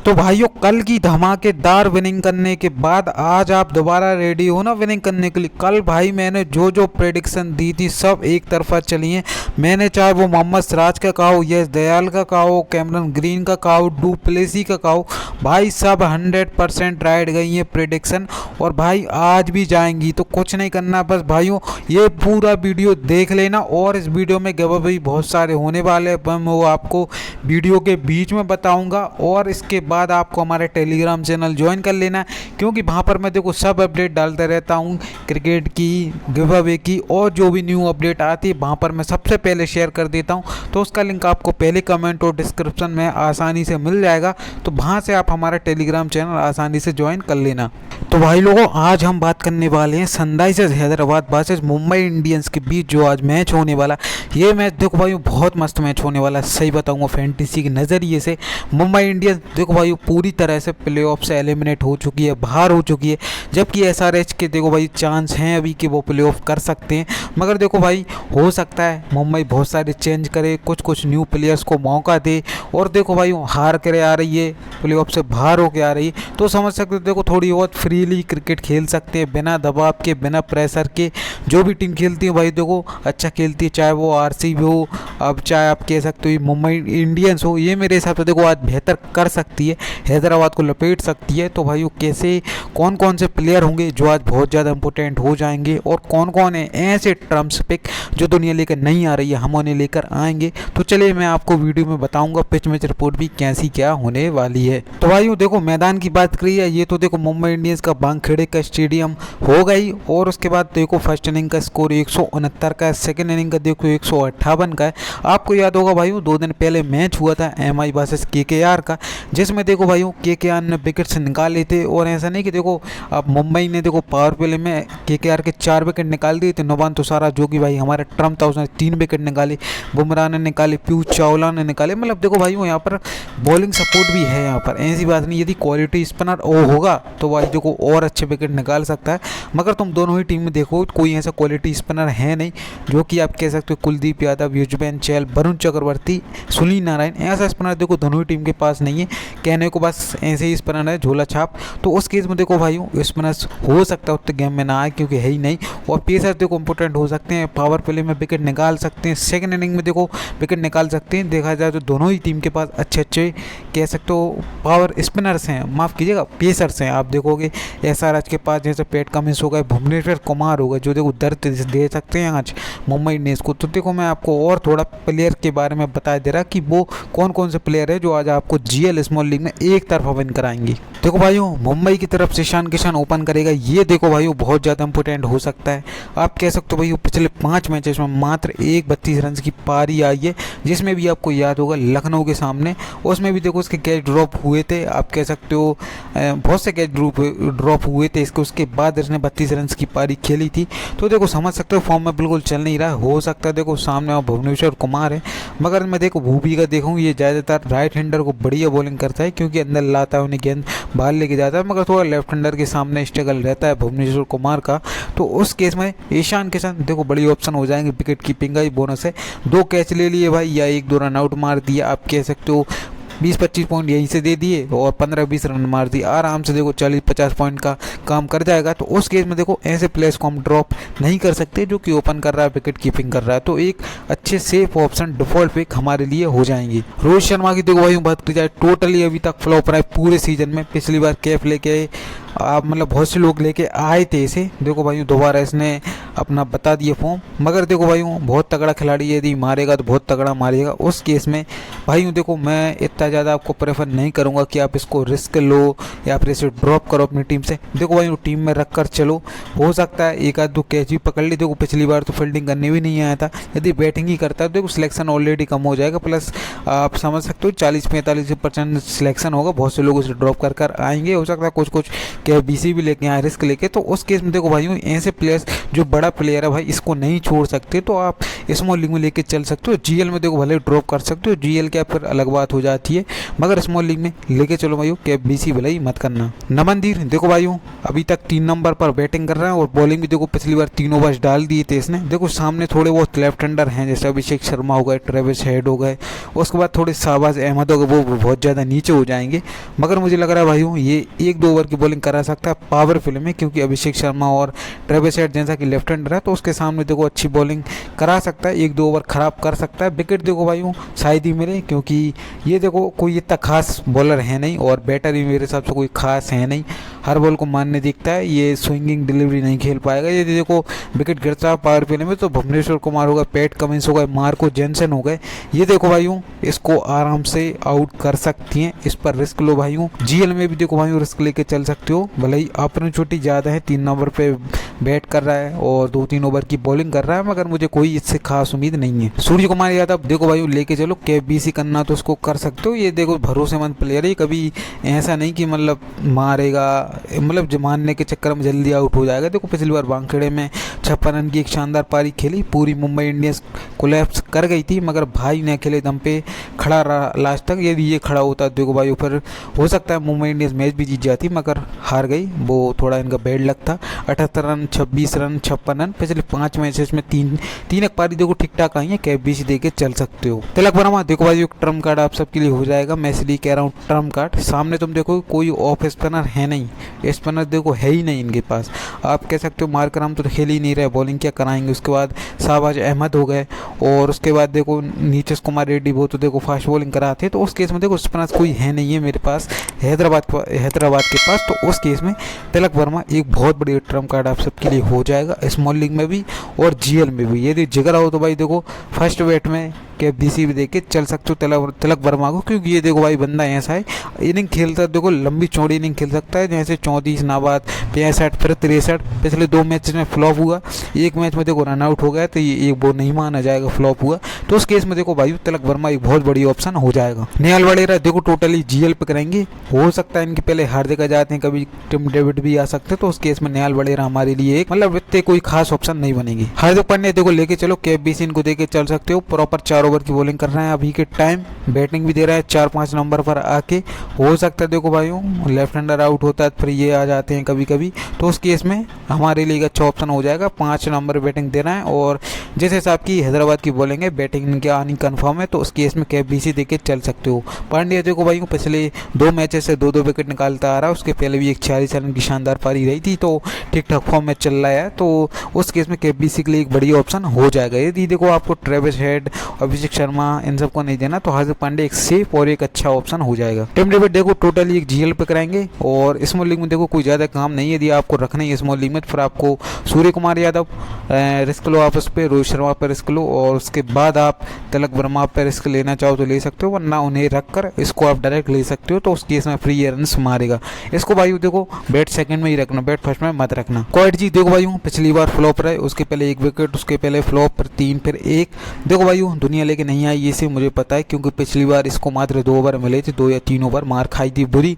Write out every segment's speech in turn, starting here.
तो भाइयों, कल की धमाकेदार विनिंग करने के बाद आज आप दोबारा रेडी हो ना विनिंग करने के लिए। कल भाई मैंने जो जो प्रेडिक्शन दी थी सब एक तरफा चली हैं। मैंने चाहे वो मोहम्मद सिराज का कहा हो, यश दयाल का कहा हो, कैमरन ग्रीन का कहा हो, डू प्लेसी का कहा हो, भाई सब 100% राइट गई हैं प्रेडिक्शन। और भाई आज भी जाएंगी, तो कुछ नहीं करना, बस भाइयों ये पूरा वीडियो देख लेना। और इस वीडियो में गिव अवे बहुत सारे होने वाले हैं, मैं वो आपको वीडियो के बीच में बताऊंगा। और इसके बाद आपको हमारे टेलीग्राम चैनल ज्वाइन कर लेना है, क्योंकि वहाँ पर मैं देखो सब अपडेट डालता रहता हूँ, क्रिकेट की, गिव अवे की, और जो भी न्यू अपडेट आती है वहाँ पर मैं सबसे पहले शेयर कर देता हूँ। तो उसका लिंक आपको पहले कमेंट और डिस्क्रिप्शन में आसानी से मिल जाएगा, तो वहाँ से आप हमारा टेलीग्राम चैनल आसानी से ज्वाइन कर लेना। तो भाई लोगों, आज हम बात करने वाले हैं Sunrisers Hyderabad versus Mumbai Indians के बीच जो आज मैच होने वाला। ये मैच देखो भाई बहुत मस्त मैच होने वाला है, सही बताऊंगा फैंटेसी के नज़रिए से। मुंबई इंडियंस देखो भाई पूरी तरह से प्लेऑफ से एलिमिनेट हो चुकी है, बाहर हो चुकी है, जबकि एसआरएच के देखो भाई चांस हैं अभी कि वो प्लेऑफ कर सकते हैं। मगर देखो भाई हो सकता है मुंबई बहुत सारे चेंज करे, कुछ कुछ न्यू प्लेयर्स को मौका दे, और देखो भाई हार करे आ रही है, प्लेऑफ से बाहर होके आ रही है, तो समझ सकते हो देखो थोड़ी बहुत फ्रीली क्रिकेट खेल सकते हैं, बिना दबाव के, बिना प्रेशर के। जो भी टीम खेलती है भाई देखो अच्छा खेलती है, चाहे वो आरसीबी हो, अब चाहे आप कह सकते हो मुंबई इंडियंस हो, ये मेरे हिसाब से देखो आज बेहतर कर सकती है, हैदराबाद को लपेट सकती है। तो भाई वो कैसे, कौन कौन से प्लेयर होंगे जो आज बहुत ज़्यादा इंपॉर्टेंट हो जाएंगे, और कौन कौन है ऐसे ट्रम्प्स पिक जो दुनिया लेकर नहीं आ रही है, हम उन्हें लेकर आएंगे। तो चलिए मैं आपको वीडियो में बताऊंगा पिच मैच रिपोर्ट भी कैसी क्या होने वाली है। तो भाई देखो मैदान की बात करी है, ये तो देखो मुंबई इंडियंस का वानखेड़े का स्टेडियम हो गई। और उसके बाद देखो फर्स्ट इनिंग का स्कोर 169 का है, सेकेंड इनिंग का देखो 158 का है। आपको याद होगा भाई 2 दिन पहले मैच हुआ था एमआई वर्सेस केकेआर का, जिसमें देखो भाई केकेआर ने विकेट्स निकाले थे। और ऐसा नहीं कि देखो अब मुंबई ने देखो पावर प्ले में केकेआर के 4 विकेट निकाल दिए थे, नुमान तुषारा जो कि भाई हमारे ट्रम्प था उसने 3 विकेट निकाले, बुमराह ने निकाले, पीयूष चावला ने निकाले। मतलब देखो भाई यहाँ पर बॉलिंग सपोर्ट भी है, यहाँ पर ऐसी बात नहीं, यदि क्वालिटी स्पिनर होगा तो भाई देखो और अच्छे विकेट निकाल सकता है। मगर तुम दोनों ही टीम में देखो कोई ऐसा क्वालिटी स्पिनर है नहीं, जो कि आप कह सकते हो कुलदीप यादव, युजवेंद्र चहल, वरुण चक्रवर्ती, सुनील नारायण, ऐसा स्पिनर देखो दोनों ही टीम के पास नहीं है। कहने को बस ऐसे ही स्पिनर है झोला छाप। तो उस केस में देखो भाई स्पिनर्स हो सकता है उतने गेम में ना आए, क्योंकि है ही नहीं। और पेसर्स देखो इंपॉर्टेंट हो सकते हैं, पावर प्ले में विकेट निकाल सकते हैं, सेकंड इनिंग में देखो विकेट निकाल सकते हैं। देखा जाए तो दोनों ही टीम के पास अच्छे अच्छे कह सकते हो पावर स्पिनर्स हैं, माफ़ कीजिएगा पेसर्स हैं। आप देखोगे एसआरएच के पास जैसे पैट कमिंस हो गए, भुवनेश्वर कुमार हो गए, जो देखो दर्द दे सकते हैं आज मुंबई इंडियंस को। तो देखो मैं आपको और थोड़ा प्लेयर के बारे में बता दे रहा कि वो कौन कौन से प्लेयर है जो आज आपको जीएल स्मॉल लीग में एक तरफा विन कराएंगे। देखो भाइयों मुंबई की तरफ से ईशान किशन ओपन करेगा, ये देखो भाइयों बहुत ज़्यादा इंपॉर्टेंट हो सकता है। आप कह सकते हो भाई पिछले 5 मैचेस में मात्र 32 रन की पारी आई है, जिसमें भी आपको याद होगा लखनऊ के सामने, उसमें भी देखो उसके कैच ड्रॉप हुए थे। आप कह सकते हो बहुत से कैच ड्रॉप हुए थे इसके, उसके बाद इसने 32 रन की पारी खेली थी। तो देखो समझ सकते हो फॉर्म में बिल्कुल चल नहीं रहा है। हो सकता है देखो सामने भुवनेश्वर कुमार है, मगर मैं देखो भूवी का देखूँ ये ज़्यादातर राइट हैंडर को बढ़िया बॉलिंग करता है, क्योंकि अंदर लाता है, उन्हें गेंद बाहर लेके जाता है, मगर थोड़ा लेफ्ट हैंडर के सामने स्ट्रगल रहता है भुवनेश्वर कुमार का। तो उस केस में ईशान किशन देखो बड़ी ऑप्शन हो जाएंगे, विकेट कीपिंग का ही बोनस है। 2 कैच ले लिए भाई या 1-2 रन आउट मार दिया, आप कह सकते हो 20-25 पॉइंट यहीं से दे दिए, और 15-20 रन मार दिए, आराम से देखो 40-50 पॉइंट का काम कर जाएगा। तो उस केस में देखो ऐसे प्लेयर्स को हम ड्रॉप नहीं कर सकते जो कि ओपन कर रहा है, विकेट कीपिंग कर रहा है। तो एक अच्छे सेफ ऑप्शन डिफॉल्ट पिक हमारे लिए हो जाएंगे। रोहित शर्मा की देखो भाई बात की जाए, टोटली अभी तक फ्लॉप रहा है पूरे सीजन में। पिछली बार कैप लेके आप मतलब बहुत से लोग लेके आए थे इसे, देखो भाई दोबारा इसने अपना बता दिए फॉर्म। मगर देखो भाई बहुत तगड़ा खिलाड़ी है, यदि मारेगा तो बहुत तगड़ा मारेगा। उस केस में भाई देखो मैं इतना ज़्यादा आपको प्रेफर नहीं करूँगा कि आप इसको रिस्क लो या फिर इसे ड्रॉप करो अपनी टीम से। देखो भाई टीम में रख कर चलो, हो सकता है 1-2 कैच भी पकड़ ली। देखो पिछली बार तो फील्डिंग करने भी नहीं आया था, यदि बैटिंग ही करता है तो देखो सिलेक्शन ऑलरेडी कम हो जाएगा। प्लस आप समझ सकते हो 40-45% सिलेक्शन होगा, बहुत से लोग उसे ड्रॉप कर आएंगे। हो सकता है कुछ केबीसी भी लेके आए रिस्क लेके, तो उस केस में देखो भाइयों ऐसे प्लेयर्स जो बड़ा प्लेयर है भाई इसको नहीं छोड़ सकते, तो आप स्मॉल लीग में लेके चल सकते हो। जीएल में देखो भले ड्रॉप कर सकते हो, जीएल क्या फिर अलग बात हो जाती है, मगर स्मॉल लीग में लेके चलो भाइयों, केबीसी भले ही मत करना। नमनदीर देखो भाइयों अभी तक 3 नंबर पर बैटिंग कर रहे हैं और बॉलिंग भी देखो पिछली बार 3 ओवर्स डाल दिए थे इसने। देखो सामने थोड़े बहुत लेफ्ट हैंडर हैं जैसे अभिषेक शर्मा हो गए, ट्रेविस हेड हो गए, उसके बाद थोड़े शाहबाज अहमद हो गए, वो बहुत ज़्यादा नीचे हो जाएंगे, मगर मुझे लग रहा है भाइयों ये 1-2 ओवर की बॉलिंग करा सकता है पावरफुल में, क्योंकि अभिषेक शर्मा और ट्रेविस हेड जैसा कि लेफ्ट हैंडर है तो उसके सामने देखो अच्छी बॉलिंग करा सकता है, 1-2 ओवर खराब कर सकता है। विकेट देखो भाइयों शायद ही मिले, क्योंकि ये देखो कोई इतना खास बॉलर है नहीं और बैटर भी मेरे हिसाब से कोई खास है नहीं, हर बॉल को मारने दिखता है, ये स्विंगिंग डिलीवरी नहीं खेल पाएगा। ये देखो विकेट गिरता है पावर प्ले में तो भुवनेश्वर कुमार हो गए, पैट कमिंस हो गए, मार्को जेनसन हो गए, ये देखो भाइयों इसको आराम से आउट कर सकती हैं, इस पर रिस्क लो भाइयों। जीएल में भी देखो भाइयों रिस्क लेके चल सकते हो, भले ही अपॉर्चुनिटी ज़्यादा है, 3 नंबर पे बैट कर रहा है और 2-3 ओवर की बॉलिंग कर रहा है, मगर मुझे कोई इससे खास उम्मीद नहीं है। सूर्य कुमार यादव देखो भाइयों लेके चलो, केबीसी करना तो उसको कर सकते हो, ये देखो भरोसेमंद प्लेयर है, कभी ऐसा नहीं कि मतलब मारेगा, मतलब मारने के चक्कर में जल्दी आउट हो जाएगा। देखो पिछली बार वानखेड़े में 56 रन की एक शानदार पारी खेली, पूरी मुंबई इंडियंस कोलैप्स कर गई थी, मगर भाई ने अकेले दम पे खड़ा रहा लास्ट तक। यदि ये खड़ा होता देखो भाई फिर हो सकता है मुंबई इंडियंस मैच भी जीत जाती, मगर हार गई, वो थोड़ा इनका बैड लक था। 78 रन, 26 रन, 56 रन पिछले 5 मैचेस में 3 एक पारी देखो ठीक ठाक आई है, केबीसी दे के चल सकते हो। तिलक वर्मा देखो भाई एक ट्रम्प कार्ड आप सबके लिए हो जाएगा, मैं इसलिए कह रहा हूँ ट्रम्प कार्ड। सामने तुम देखो कोई ऑफ स्पिनर है नहीं, स्पिनर देखो है ही नहीं इनके पास, आप कह सकते हो मार्करम तो खेल ही नहीं रहे, बॉलिंग क्या कराएंगे। उसके बाद शाहबाज अहमद हो गए और उसके बाद देखो नीतीश कुमार रेड्डी वो तो देखो फास्ट बॉलिंग कराते हैं, तो उस केस में देखो स्पिनर कोई है नहीं है मेरे पास हैदराबाद के पास, तो उस केस में तिलक वर्मा एक बहुत बड़ी ट्रम्प कार्ड आप सबके लिए हो जाएगा, स्मॉल लीग में भी और जीएल में भी। यदि जिगर हो तो भाई देखो फर्स्ट बैट में केबीसी भी देके चल सकते हो तिलक वर्मा को, क्योंकि ये देखो भाई बंदा ऐसा है इनिंग खेलता है, देखो लंबी चौड़ी इनिंग खेल सकता है, जैसे 34 नाबाद 65 फिर 63। पिछले 2 मैच में फ्लॉप हुआ, एक मैच में देखो रन आउट हो गया, तो ये एक वो नहीं माना जाएगा फ्लॉप हुआ, तो उस केस में देखो भाई तिलक वर्मा एक बहुत बड़ी ऑप्शन हो जाएगा। नेहाल वडेरा देखो टोटली जीएल पे करेंगे, हो सकता है इनके पहले हार्दिक आ जाते हैं, कभी टिम डेविड भी आ सकते हैं, तो उस केस में नेहाल वडेरा हमारे लिए एक मतलब इतने कोई खास ऑप्शन नहीं बनेगी। हार्दिक पांड्या देखो लेके चलो, केबीसी इनको देके चल सकते हो, प्रॉपर 4 ओवर की बॉलिंग कर रहे हैं अभी के टाइम, बैटिंग भी दे रहा है 4-5 नंबर पर आके, हो सकता है देखो भाइयों लेफ्ट हैंडर आउट होता है फिर ये आ जाते हैं कभी कभी, तो उस केस में हमारे लिए अच्छा ऑप्शन हो जाएगा। 5 नंबर बैटिंग दे रहा है और जिस हिसाब की हैदराबाद की बॉलिंग है, बैटिंग इनकी आनी कन्फर्म है, तो उस केस में केबीसी देके चल सकते हो। पांड्या देखो भाइयों पिछले 2 मैचेस से 2-2 विकेट निकालता आ रहा है, उसके पहले भी एक 46 रन की शानदार पारी रही थी, तो ठीक ठाक फॉर्म में चल रहा है, तो उस केस में केबीसी के लिए एक बड़ी ऑप्शन हो जाएगा। यदि देखो आपको ट्रेविस हेड, अभिषेक शर्मा इन सबको नहीं देना, तो हार्दिक पांड्या एक सेफ और एक अच्छा ऑप्शन हो जाएगा। टिम डेविड देखो टोटली एक जीएल पे कराएंगे और स्मॉल लीग में देखो कोई ज़्यादा काम नहीं है, यदि आपको रखना है स्मॉल लीग में फिर आपको सूर्य कुमार यादव रिस्क लो, आप उस पर रोहित शर्मा पर रिस्क लो और उसके बाद आप तिलक वर्मा पर रिस्क लेना चाहो तो ले सकते हो, वरना उन्हें रख कर इसको आप डायरेक्ट ले सकते हो, तो उस केस में फ्री रन्स मारेगा। इसको भाई देखो बैट सेकंड में ही रखना, बैट फर्स्ट में मत रखना। क्वाइट जी देखो भाई पिछली बार फ्लॉप रहे, उसके पहले 1 विकेट, उसके पहले फ्लॉप फिर 3 फिर 1, देखो भाई दुनिया लेके नहीं आई, ये से मुझे पता है, क्योंकि पिछली बार इसको मात्र 2 ओवर मिले थे, 2 या 3 ओवर मार खाई थी बुरी।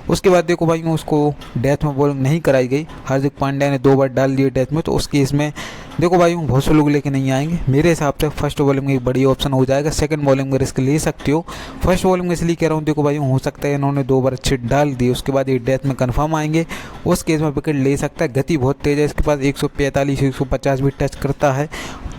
उसके बाद देखो भाई उसको डेथ में बॉलिंग नहीं कराई गई, हार्दिक पांड्या ने 2 ओवर डाल दिए डेथ में, तो उस केस में देखो भाई बहुत से लोग लेके नहीं आएंगे। मेरे हिसाब से फर्स्ट बॉलिंग में एक बड़ी ऑप्शन हो जाएगा, सेकंड बॉलिंग में रिस्क ले सकते हो। फर्स्ट बॉलिंग में इसलिए कह रहा हूँ देखो भाई हो सकता है इन्होंने 2 ओवर अच्छे डाल दिए, उसके बाद ये डेथ में कंफर्म आएंगे, उस केस में विकेट ले सकता है। गति बहुत तेज है इसके पास, 145-150 भी टच करता है,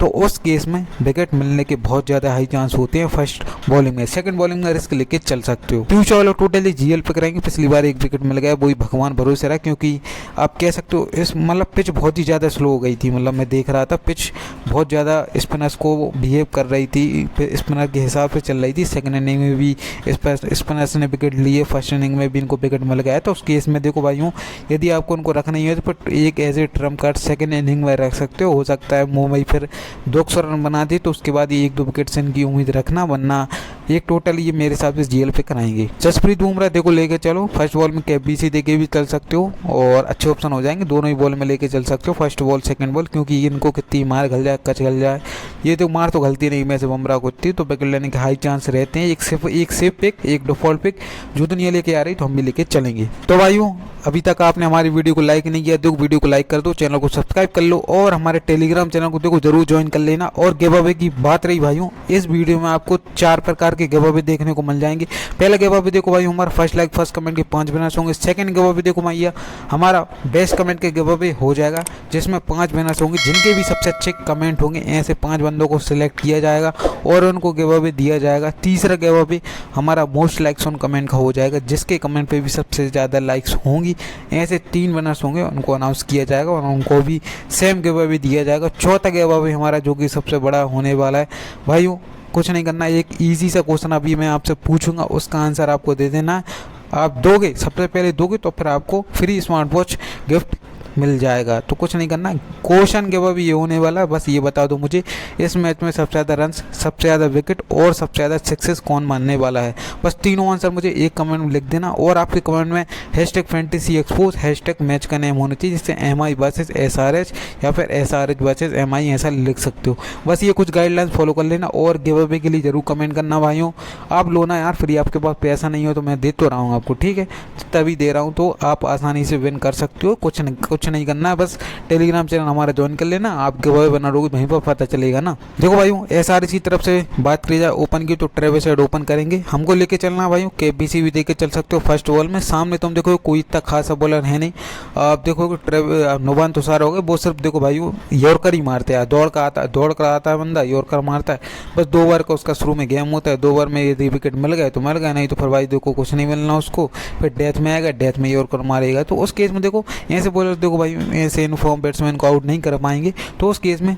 तो उस केस में विकेट मिलने के बहुत ज़्यादा हाई चांस होते हैं फर्स्ट बॉलिंग में। सेकंड बॉलिंग में रिस्क लेके चल सकते हो। पीयूष चावला टोटली जीएल पे करेंगे, पिछली बार 1 विकेट मिल गया, वही भगवान भरोसे रहा, क्योंकि आप कह सकते हो इस मतलब पिच बहुत ही ज़्यादा स्लो हो गई थी, मतलब मैं देख रहा था पिच बहुत ज़्यादा स्पिनर्स को बिहेव कर रही थी, स्पिनर के हिसाब से चल रही थी। सेकंड इनिंग में भी स्पिनर्स ने विकेट लिए, फर्स्ट इनिंग में भी इनको विकेट मिल गया, तो उस केस में देखो भाइयों यदि आपको उनको रखना ही है तो फिर एक as a trump card second inning में रख सकते हो सकता है मुंबई फिर 200 रन बना दे तो उसके बाद ये 1-2 विकेट से इनकी उम्मीद रखना, वरना एक टोटल ये मेरे हिसाब से जीएल पे कराएंगे। जसप्रीत बुमराह देखो लेके चलो, फर्स्ट बॉल में केबीसी देके भी चल सकते हो और अच्छे ऑप्शन हो जाएंगे। दोनों ही बॉल में लेके चल सकते हो, फर्स्ट बॉल सेकंड बॉल, क्योंकि इनको कितनी मार घल जाए, कच घल जाए, ये तो मार तो घलती नहीं मैं से बुमराह को इतनी, तो विकेट लेने के हाई चांस रहते हैं। एक सेफ पिक, एक डिफॉल्ट पिक, जो दुनिया लेके आ रही तो हम भी लेके चलेंगे। तो भाइयों अभी तक आपने हमारी वीडियो को लाइक नहीं किया, देखो वीडियो को लाइक कर दो, चैनल को सब्सक्राइब कर लो और हमारे टेलीग्राम चैनल को देखो जरूर ज्वाइन कर लेना। और गिव अवे की बात रही भाइयों, इस वीडियो में आपको 4 प्रकार के गिव अवे देखने को मिल जाएंगे। पहला गिव अवे देखो भाई हमारा फर्स्ट लाइक फर्स्ट कमेंट के 5 विनर्स होंगे। सेकंड गिव अवे देखो भैया हमारा बेस्ट कमेंट के गिव अवे हो जाएगा, जिसमें 5 विनर्स होंगे, जिनके भी सबसे अच्छे कमेंट होंगे ऐसे 5 बंदों को सिलेक्ट किया जाएगा और उनको गिव अवे दिया जाएगा। तीसरा गिव अवे हमारा मोस्ट लाइक्स ऑन कमेंट का हो जाएगा, जिसके कमेंट पे भी सबसे ज़्यादा लाइक्स होंगी, ऐसे 3 विनर्स होंगे, उनको अनाउंस किया जाएगा और उनको भी सेम गिव अवे दिया जाएगा। चौथा गिव अवे हमारा जो कि सबसे बड़ा होने वाला है भाइयों, कुछ नहीं करना, एक इजी सा क्वेश्चन अभी मैं आपसे पूछूंगा, उसका आंसर आपको दे देना। आप दोगे, सबसे पहले दोगे तो फिर आपको फ्री स्मार्ट वॉच गिफ्ट मिल जाएगा। तो कुछ नहीं करना, क्वेश्चन गिव अवे ये होने वाला है, बस ये बता दो मुझे इस मैच में सबसे ज़्यादा रन्स, सबसे ज़्यादा विकेट और सबसे ज़्यादा सिक्सेस कौन मानने वाला है। बस तीनों आंसर मुझे एक कमेंट में लिख देना और आपके कमेंट में #FANTASYEXPOS मैच का नेम होना चाहिए, जिससे MI वर्सेस SRH या फिर SRH वर्सेस MI ऐसा लिख सकते हो। बस ये कुछ गाइडलाइंस फॉलो कर लेना और गिव अवे के लिए ज़रूर कमेंट करना भाइयों। आप लो ना यार फ्री, आपके पास पैसा नहीं हो तो मैं दे तो रहा हूँ आपको, ठीक है, तभी दे रहा हूँ, तो आप आसानी से विन कर सकते हो। कुछ नहीं करना है, बस टेलीग्राम चैनल हमारा ज्वाइन कर लेना, आप गिव अवे बना लोगे वहीं पर पता चलेगा ना। देखो भाइयों SRH की तरफ से बात करी जाए ओपन की, तो ट्रेविस हेड ओपन करेंगे, हमको लेके चलना भाइयों। केबीसी भी देके चल सकते हो फर्स्ट बॉल में। सामने तुम देखो कोई इतना खासा बॉलर है नहीं, आप देखो नुबान तुषार हो गए, वो सिर्फ देखो भाइयों यॉर्कर ही मारते हैं, दौड़ कर आता है बंदा, यॉर्कर मारता है, बस 2 ओवर का उसका शुरू में गेम होता है, 2 ओवर में यदि विकेट मिल गए तो मिल गए, नहीं तो फिर भाई देखो कुछ नहीं मिलना उसको, फिर डेथ में आएगा, डेथ में यॉर्कर मारेगा। तो उस केस में देखो ऐसे बॉलर देखो भाई ऐसे इनफॉर्म बैट्समैन को आउट नहीं कर पाएंगे, तो उस केस में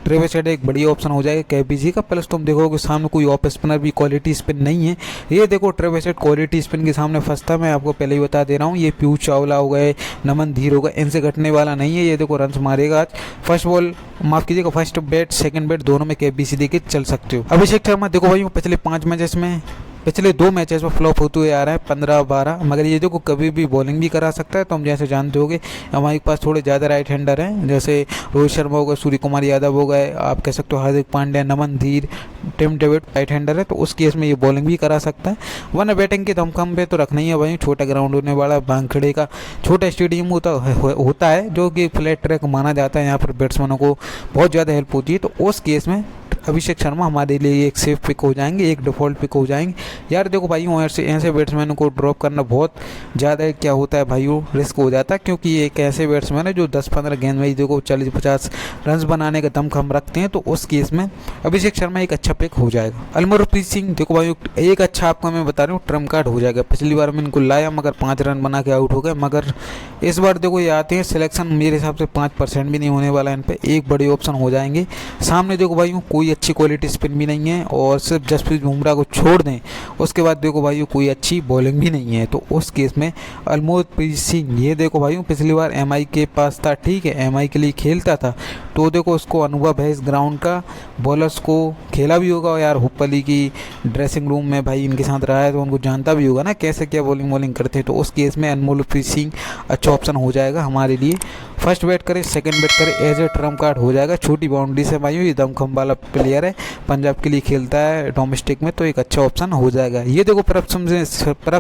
ट्रेविस हेड एक बढ़िया ऑप्शन हो जाएगा केबीसी का। प्लस तुम देखोगे सामने कोई ऑफ स्पिनर भी क्वालिटी स्पिन नहीं है, ये देखो ट्रेविस हेड क्वालिटी स्पिन के सामने फंसता, मैं आपको पहले ही बता दे रहा हूँ। ये पीयूष चावला हो गए, नमन धीर हो गए, इनसे घटने वाला नहीं है, ये देखो रन्स मारेगा आज। फर्स्ट बॉल माफ कीजिएगा, फर्स्ट बैट सेकंड बैट दोनों में केबीसी देके चल सकते हो। अभिषेक शर्मा देखो भाई पिछले 5 मैचेस में, पिछले 2 मैचेस में फ्लॉप होते हुए आ रहा है 15-12, मगर ये देखो कभी भी बॉलिंग भी करा सकता है। तो हम जैसे जानते होगे हमारे पास थोड़े ज़्यादा राइट हैंडर हैं, जैसे रोहित शर्मा हो गए, सूर्य कुमार यादव हो गए, आप कह सकते हो हार्दिक पांड्या, नमन धीर, टिम डेविड राइट हैंडर है, तो उस केस में ये बॉलिंग भी करा सकता है। वरना बैटिंग के दमखम पे तो रखना ही है भाई, छोटा ग्राउंड होने वाला, भांखड़े का छोटा स्टेडियम होता है जो कि फ्लैट ट्रैक माना जाता है, यहाँ पर बैट्समैनों को बहुत ज़्यादा हेल्प होती है। तो उस केस में अभिषेक शर्मा हमारे लिए एक सेफ पिक हो जाएंगे, एक डिफॉल्ट पिक हो जाएंगे। यार देखो भाइयों ऐसे बैट्समैन को ड्रॉप करना बहुत ज़्यादा क्या होता है भाइयों, रिस्क हो जाता है, क्योंकि ये एक ऐसे बैट्समैन है जो 10-15 गेंद में ही देखो 40-50 रन बनाने का दमखम रखते हैं। तो उस केस में अभिषेक शर्मा एक अच्छा पिक हो जाएगा। अमरप्रीत सिंह देखो भाई एक अच्छा आपको मैं बता रहा हूँ ट्रम्प कार्ड हो जाएगा। पिछली बार मैं इनको लाया मगर 5 रन बना के आउट हो गए, मगर इस बार देखो ये आते हैं, सिलेक्शन मेरे हिसाब से 5% भी नहीं होने वाला है इन पर, एक बड़े ऑप्शन हो जाएंगे। सामने देखो भाई कोई अच्छी क्वालिटी स्पिन भी नहीं है और सिर्फ जसप्रीत बुमराह को छोड़ दें, उसके बाद देखो भाई कोई अच्छी बॉलिंग भी नहीं है। तो उस केस में अमरप्रीत सिंह ये देखो भाई पिछली बार MI के पास था, ठीक है MI के लिए खेलता था, तो देखो उसको अनुभव है इस ग्राउंड का, बॉलर्स को खेला भी होगा यार, हुप्पली की ड्रेसिंग रूम में भाई इनके साथ रहा है, तो उनको जानता भी होगा ना कैसे क्या बॉलिंग करते हैं। तो उस केस में अमरप्रीत सिंह अच्छा ऑप्शन हो जाएगा हमारे लिए। फर्स्ट बैट करे सेकंड बैट करे एज ए ट्रम्प कार्ड हो जाएगा, छोटी बाउंड्री से भाई ये दमखम वाला प्लेयर है, पंजाब के लिए खेलता है डोमेस्टिक में, तो एक अच्छा ऑप्शन हो जाएगा। ये देखो प्रभ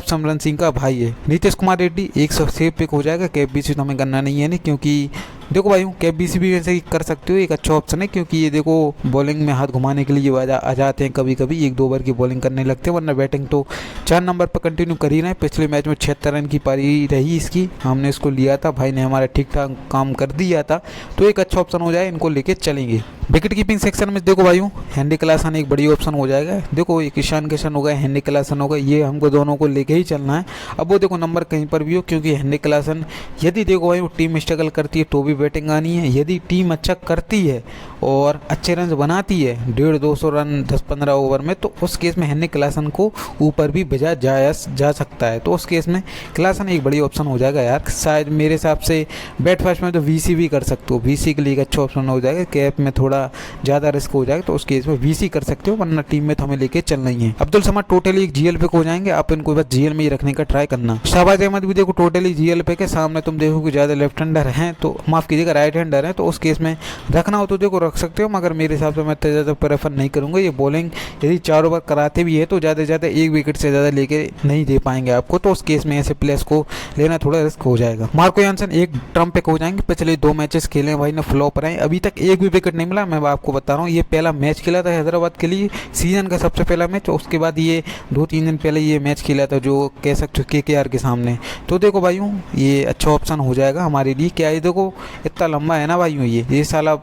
समरन सिंह का भाई है नीतीश कुमार रेड्डी, एक सेफ पिक हो जाएगा। केबीसी तो हमें करना नहीं है नहीं, क्योंकि देखो भाई केबीसी भी वैसे ही कर सकते हो, एक अच्छा ऑप्शन है, क्योंकि ये देखो बॉलिंग में हाथ घुमाने के लिए आ जाते हैं कभी कभी, 1-2 ओवर की बॉलिंग करने लगते हैं, वरना बैटिंग तो 4 नंबर पर कंटिन्यू कर ही रहे हैं। पिछले मैच में 76 रन की पारी रही इसकी, हमने इसको लिया था, भाई ने हमारा ठीक ठाक काम कर दिया था, तो एक अच्छा ऑप्शन हो जाए, इनको लेके चलेंगे। विकेट कीपिंग सेक्शन में देखो भाइयों हेनरी क्लासन एक बड़ी ऑप्शन हो जाएगा। देखो ये ईशान किशन हो गए, हेनरी क्लासन हो गए, ये हमको दोनों को लेके ही चलना है। अब वो देखो नंबर कहीं पर भी हो, क्योंकि हेनरी क्लासन यदि देखो भाई वो टीम स्ट्रगल करती है तो भी बैटिंग आनी है। यदि टीम अच्छा करती है और अच्छे रन बनाती है 150-200 रन 10-15 ओवर में, तो उस केस में हेनरिक क्लासन को ऊपर भी भेजा जा सकता है। तो उस केस में क्लासन एक बड़ी ऑप्शन हो जाएगा यार। शायद मेरे हिसाब से बैट फर्स्ट में तो वीसी भी कर सकते हो, वीसी के लिए एक अच्छा ऑप्शन हो जाएगा। कैप में थोड़ा ज़्यादा रिस्क हो जाएगा, तो उस केस में वीसी कर सकते हो, वरना टीम में तो हमें लेके चलना ही है। अब्दुल समद टोटली एक जीएल पे हो जाएंगे, आप इनको बस जीएल में ही रखने का ट्राई करना। शहबाज अहमद भी देखो टोटली जीएल पे के सामने तुम देखो कि ज़्यादा लेफ्ट हैंडर हैं, तो माफ़ कीजिएगा राइट हैंडर हैं, तो उस केस में रखना हो तो देखो रख सकते हो, मगर मेरे हिसाब से मैं इतना ज़्यादा प्रेफर नहीं करूँगा। ये बॉलिंग यदि 4 ओवर कराते भी है तो ज़्यादा से ज़्यादा 1 विकेट से ज़्यादा लेके नहीं दे पाएंगे आपको, तो उस केस में ऐसे प्लेयर्स को लेना थोड़ा रिस्क हो जाएगा। मार्को यानसन एक ट्रम्प पे हो जाएंगे। पिछले 2 मैचेस खेले भाई ने फ्लॉप रहे, अभी तक एक भी विकेट नहीं मिला। मैं आपको बता रहा हूँ, ये पहला मैच खेला था हैदराबाद के लिए, सीजन का सबसे पहला मैच। उसके बाद ये 2-3 दिन पहले ये मैच खेला था जो कह सकते हो केकेआर के सामने। तो देखो भाइयों ये अच्छा ऑप्शन हो जाएगा हमारे लिए। क्या है देखो इतना लंबा है ना भाइयों, ये साला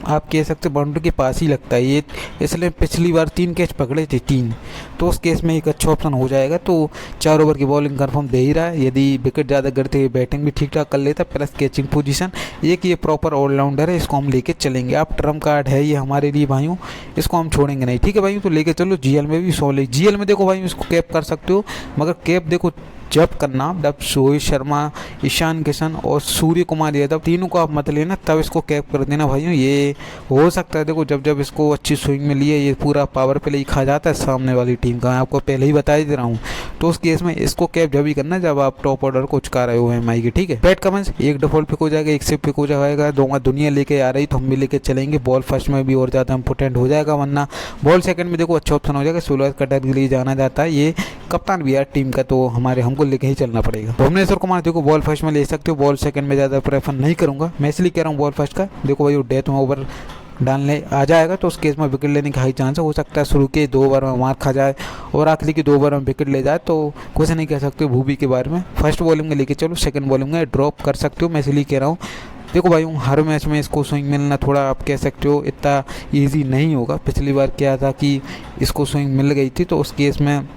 आप कह सकते बाउंड्री के पास ही लगता है ये, इसलिए पिछली बार 3 कैच पकड़े थे 3, तो उस केस में एक अच्छा ऑप्शन हो जाएगा। तो 4 ओवर की बॉलिंग कंफर्म दे ही रहा है, यदि विकेट ज़्यादा गिरते बैटिंग भी ठीक ठाक कर लेता, प्लस कैचिंग पोजीशन, एक ये प्रॉपर ऑलराउंडर है, इसको हम लेके चलेंगे। आप ट्रम्प कार्ड है ये हमारे लिए भाइयों, इसको हम छोड़ेंगे नहीं, ठीक है भाइयों। तो लेके चलो जीएल में भी 16, जीएल में देखो भाई इसको कैप कर सकते हो, मगर कैप देखो जब करना जब रोहित शर्मा, ईशान किशन और सूर्य कुमार यादव तीनों को आप मत लेना, तब इसको कैप कर देना भाइयों। ये हो सकता है देखो जब इसको अच्छी स्विंग मिली है, ये पूरा पावर प्ले ही खा जाता है सामने वाली टीम का, मैं आपको पहले ही बता ही दे रहा हूँ। तो उस केस में इसको कैप जब ही करना जब आप टॉप ऑर्डर को चुका रहे हो एमआई की, ठीक है। पैट कमिंस एक डिफॉल्ट पिक हो जाएगा, एक सिप पिक हो जाएगा, दोनों दुनिया लेके आ रही तो हम भी लेके चलेंगे। बॉल फर्स्ट में भी और ज़्यादा इंपोर्टेंट हो जाएगा, वरना बॉल सेकंड में देखो अच्छा ऑप्शन हो जाएगा। सोलर कटर के लिए जाना जाता है, ये कप्तान भी यार टीम का, तो हमको लेके ही चलना पड़ेगा। भुवनेश्वर कुमार देखो बॉल फर्स्ट में ले सकते हो, बॉल सेकंड में ज़्यादा प्रेफर नहीं करूंगा, मैं इसलिए कह रहा हूँ बॉल फर्स्ट का। देखो भाई वो डेथ में ओवर डालने आ जाएगा, तो उस केस में विकेट लेने का हाई चांस हो सकता है। शुरू के 2 ओवर में मार खा जाए और आखिरी के 2 ओवर में विकेट ले जाए, तो कुछ नहीं कह सकते भूवी के बारे में। फर्स्ट बॉलिंग में लेके चलो, सेकंड बॉलिंग में ड्रॉप कर सकते हो, मैं इसलिए कह रहा हूँ। देखो भाई हर मैच में इसको स्विंग मिलना थोड़ा आप कह सकते हो इतना ईजी नहीं होगा। पिछली बार क्या था कि इसको स्विंग मिल गई थी, तो उस केस में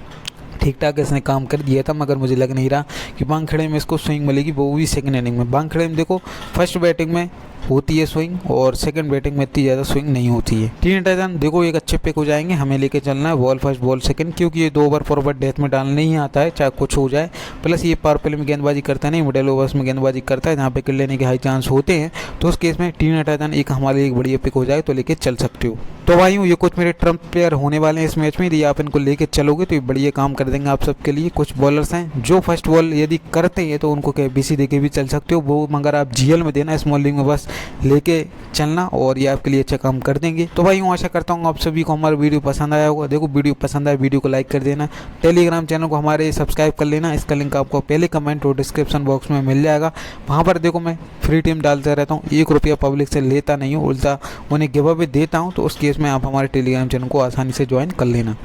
ठीक ठाक इसने काम कर दिया था, मगर मुझे लग नहीं रहा कि वानखेड़े में इसको स्विंग मिलेगी, वो भी सेकंड इनिंग में। वानखेड़े में देखो फर्स्ट बैटिंग में होती है स्विंग और सेकंड बैटिंग में इतनी ज़्यादा स्विंग नहीं होती है। टीन टाइटन देखो एक अच्छे पिक हो जाएंगे, हमें लेके चलना है बॉल फर्स्ट बॉल सेकंड, क्योंकि ये 2 ओवर फॉरवर्ड डेथ में डालने ही आता है चाहे कुछ हो जाए। प्लस ये पावर प्ले में गेंदबाजी करता नहीं, मिडिल ओवर्स में गेंदबाजी करता है जहाँ पे विकेट लेने के हाई चांस होते हैं, तो उस केस में टीन टाइटन एक हमारे लिए एक बढ़िया पिक हो जाए तो लेके चल सकते हो। तो भाइयों ये कुछ मेरे ट्रम्प प्लेयर होने वाले हैं इस मैच में, यदि आप इनको लेके चलोगे तो ये बढ़िया काम कर देंगे आप सबके लिए। कुछ बॉलर्स हैं जो फर्स्ट बॉल यदि करते हैं तो उनको KBC दे के भी चल सकते हो, वो मगर आप जीएल में देना, स्मॉल लीग में बस लेके चलना और ये आपके लिए अच्छा काम कर देंगे। तो भाई आशा करता हूँ आप सभी को हमारा वीडियो पसंद आया होगा। देखो वीडियो पसंद आया वीडियो को लाइक कर देना, टेलीग्राम चैनल को हमारे सब्सक्राइब कर लेना, इसका लिंक आपको पहले कमेंट और डिस्क्रिप्शन बॉक्स में मिल जाएगा। वहाँ पर देखो मैं फ्री टीम डालता रहता हूँ, 1 रुपया पब्लिक से लेता नहीं हूँ, उल्टा उन्हें गिव अवे देता हूँ, तो उस केस में आप हमारे टेलीग्राम चैनल को आसानी से ज्वाइन कर लेना।